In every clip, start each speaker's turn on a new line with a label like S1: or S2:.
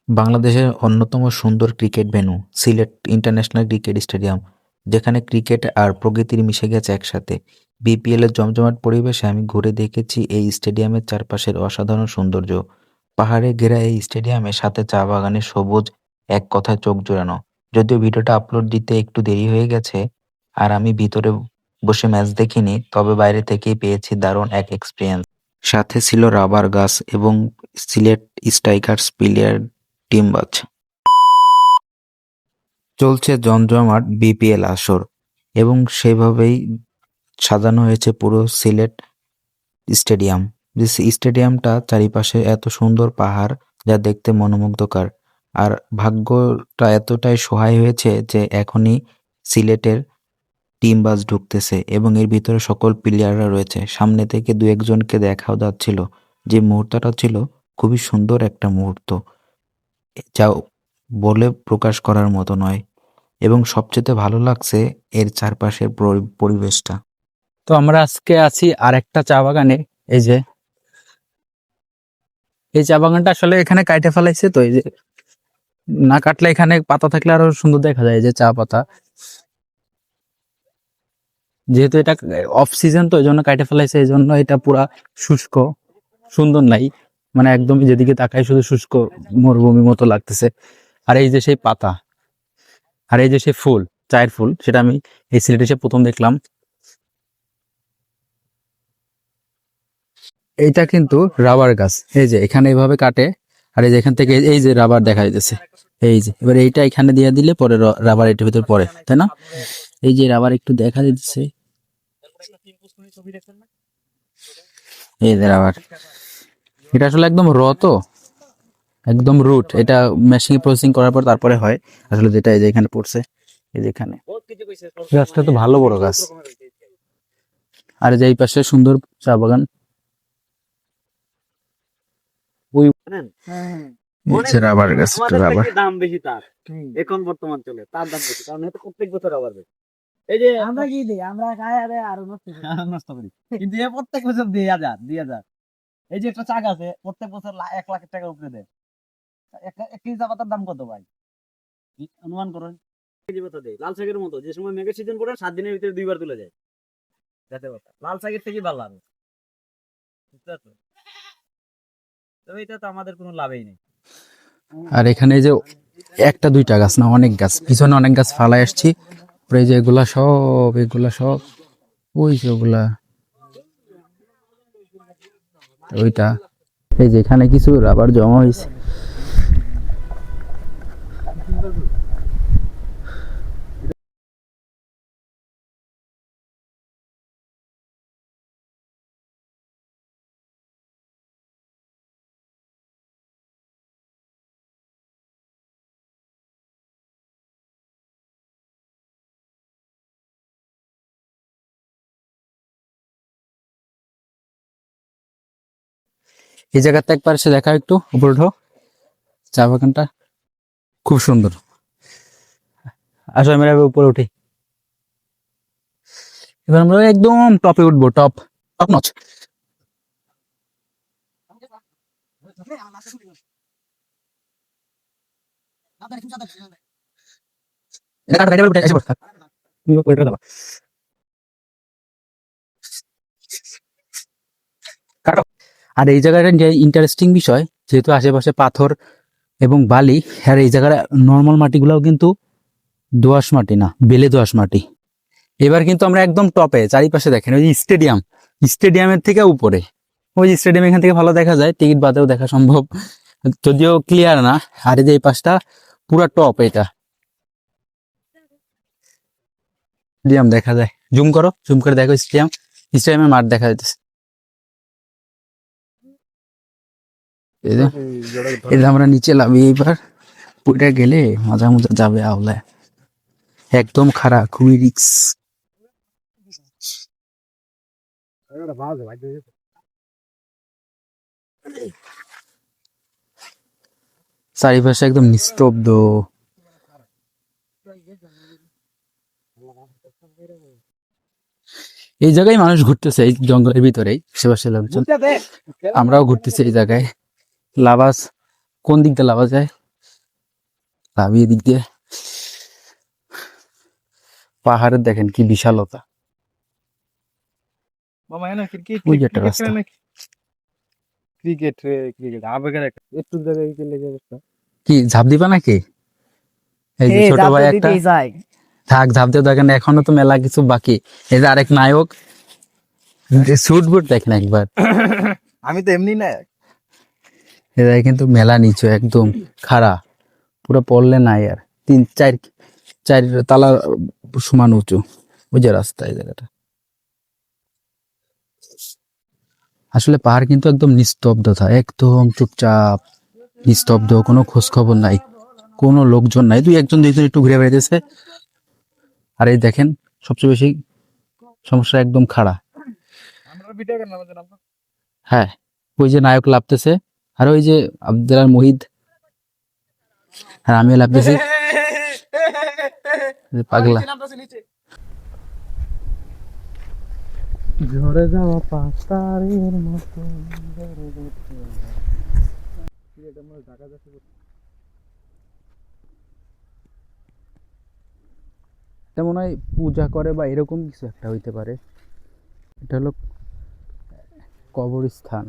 S1: বাংলাদেশের অন্যতম সুন্দর cricket venue Sylhet international cricket stadium, যেখানে ক্রিকেট আর প্রকৃতির মিশে গেছে একসাথে। বিপিএলের জমজমাট পরিবেশে আমি ঘুরে দেখেছি এই স্টেডিয়ামের চারপাশের অসাধারণ সৌন্দর্য। পাহাড়ে ঘেরা এই স্টেডিয়ামে সাথে চা বাগানের সবুজ, এক কথায় চোখ জোড়ানো। যদিও ভিডিওটা আপলোড দিতে একটু দেরি হয়ে গেছে আর আমি ভিতরে বসে ম্যাচ দেখিনি, তবে বাইরে থেকেই পেয়েছি দারুণ এক এক্সপিরিয়েন্স। সাথে ছিল রাবার গাছ এবং সিলেট স্ট্রাইকার্স প্লেয়ার টিমবাজ। চলছে জমজমাট বিপিএল আসর এবং সেভাবেই সাজানো হয়েছে পুরো সিলেট স্টেডিয়াম। যে স্টেডিয়ামটা চারিপাশে এত সুন্দর পাহাড়, যা দেখতে মনোমুগ্ধকর। আর ভাগ্যটা এতটাই সহায় হয়েছে যে এখনই সিলেটের টিম বাস ঢুকতেছে এবং এর ভিতরে সকল প্লেয়াররা রয়েছে। সামনে থেকে দু একজনকে দেখাও যাচ্ছিল। যে মুহূর্তটা ছিল খুবই সুন্দর একটা মুহূর্ত, যা বলে প্রকাশ করার মতো নয়। এবং সবচেয়ে ভালো লাগছে এর চারপাশের পরিবেশটা।
S2: তো আমরা আজকে আছি আর একটা চা বাগানে। এই যে এই চা বাগানটা আসলে এখানে কাটে ফেলাইছে, তো এই যে না কাটলে এখানে পাতা থাকলে আরো সুন্দর দেখা যায়। এই যে চা পাতা, যেহেতু এটা অফ সিজন তো এই জন্য কাটে ফেলাইছে, এই জন্য এটা পুরা শুষ্ক, সুন্দর নাই। মানে একদমই যেদিকে তাকাই শুধু শুষ্ক মরুভূমি মতো লাগতেছে। আর এই যে সেই পাতা, আর এই যে সেই ফুল, চায়ের ফুল, সেটা আমি এই সিলেটে এসে প্রথম দেখলাম। এইটা কিন্তু রাবার গাছ। এই যে এখানে এইভাবে কাটে, আর এই যে এখান থেকে এই যে রাবার দেখা যাচ্ছে। এই যে এবার এইটা এখানে দিয়ে দিলে পরে রাবার এটার ভিতর পড়ে, তাই না? এই যে রাবার একটু দেখা যাচ্ছে, এই যে রাবার। এটা আসলে একদম র, তো একদম রুট। এটা মেশিন প্রসেসিং করার পর তারপরে হয় আসলে, যেটা এই যে এখানে পড়ছে। এই যে এখানে গাছটা তো ভালো বড় গাছ। আর এই যে এই পাশে সুন্দর চা বাগান। ওই রাবার গাছ, রাবার
S3: দাম বেশি তার এখন বর্তমান চলে, তার দাম বেশি, কারণ এটা প্রত্যেক বছর আবার বেশি। এই যে আমরা কি দিই, আমরা গায়ে আরে আরো নষ্ট করি, কিন্তু এ প্রত্যেক বছর 2000 এই যে একটা চাক আছে প্রত্যেক বছর 1 লাখ টাকা উপরে দেয়। এক কেজি চা পাতার দাম কত ভাই, অনুমান করুন। কেজি মতো দেয় লাল শাকের মতো, যে সময় মেঘের সিজন পড়ে 7 দিনের ভিতরে 2 বার তুলে যায়। যাতে কথা লাল শাকের থেকে ভালো লাগে, বুঝতে পারছো? তবে এটা তো আমাদের কোনো লাভই নেই।
S2: আর এখানে এই যে একটা দুইটা গাছ না, অনেক গাছ, পিছনে অনেক গাছ ফালাই আসছি। এই যে এগুলা সব ওই যে ওগুলা, ওইটা। এই যে এখানে কিছু রাবার জমা হয়েছে। এই জায়গাতে একবার এসে দেখা, একটু উপরে উঠো। চা বাগানটা খুব সুন্দর। আসলে আমরা এবার উপরে উঠি। এবার আমরা একদম টপে উঠবো, টপ টপ নচ। আর এই জায়গাটা যে ইন্টারেস্টিং বিষয়, যেহেতু আশেপাশে পাথর এবং বালি, আর এই জায়গার নর্মাল মাটিগুলোও কিন্তু দোআঁশ মাটি না, বেলে দোআঁশ মাটি। এবার কিন্তু আমরা একদম টপে, চারিপাশে দেখেন ওই স্টেডিয়াম, স্টেডিয়ামের থেকে উপরে। ওই স্টেডিয়াম এখান থেকে ভালো দেখা যায়, টিকিট বাদেও দেখা সম্ভব, যদিও ক্লিয়ার না। আর এই যে এই পাশটা পুরা টপ, এটা স্টেডিয়াম দেখা যায়। জুম করো, জুম করে দেখো স্টেডিয়াম, স্টেডিয়ামের মাঠ দেখা যাচ্ছে। এই যে আমরা নিচে নামি, এবার পুরা গেলে মজা মজা যাবে আওলায়। একদম খারাপ, খুবই রিক্স। চারিপাশে একদম নিস্তব্ধ। এই জায়গায় মানুষ ঘুরতেছে, এই জঙ্গলের ভিতরেই আশেপাশে লোকজন। আমরাও ঘুরতেছি এই জায়গায়। লাভাস কোন দিক দিয়ে লাভা যায় লাভিয়ে দিক দিয়ে পাহাড়ের দেখেন কি বিশালতা।
S3: মামা এনা ক্রিকেট
S2: ওই যে একটা রাস্তা।
S3: ক্রিকেট ক্রিকেট আবেগের একটা একটু জায়গায় লেগে গেছে।
S2: কি ঝাঁপ দিবা নাকি? এই যে ছোট ভাই একটা থাক ঝাঁপ দিয়ে দেখেন, এখনো তো মেলা কিছু বাকি। এই যে আরেক নায়ক, স্যুট বুট দেখেন একবার।
S3: আমি তো এমনি না।
S2: এটা কিন্তু মেলা নিচু একদম খাড়া, পুরো পড়লে নাই আর। 3-4 তালা সমান উঁচু। ওই যে রাস্তা, এই জায়গাটা আসলে পাহাড় কিন্তু একদম নিস্তব্ধতা, একদম চুপচাপ নিস্তব্ধ, কোনো খোঁজ খবর নাই, কোনো লোকজন নাই, 2-1 একটু ঘুরে বেড়াইতেছে। আর এই দেখেন সবচেয়ে বেশি সমস্যা একদম খাড়া। হ্যাঁ, ওই যে নায়ক লাফতেছে, আর ওই যে আব্দুল মুহিদ, আর আমিও লাফতেছি পাগলা। ঝরে যাওয়া পাতারের মতো। এটা মনে হয় পূজা করে বা এরকম কিছু একটা হইতে পারে। এটা হলো কবরস্থান,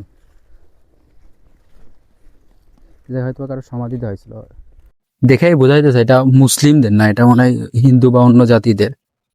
S2: এটা হয়তো কারো সমাধি দেওয়া হয়েছিল। দেখেই বোঝা যাইতেছে এটা মুসলিমদের না, এটা মনে হয় হিন্দু বা অন্য জাতিদের।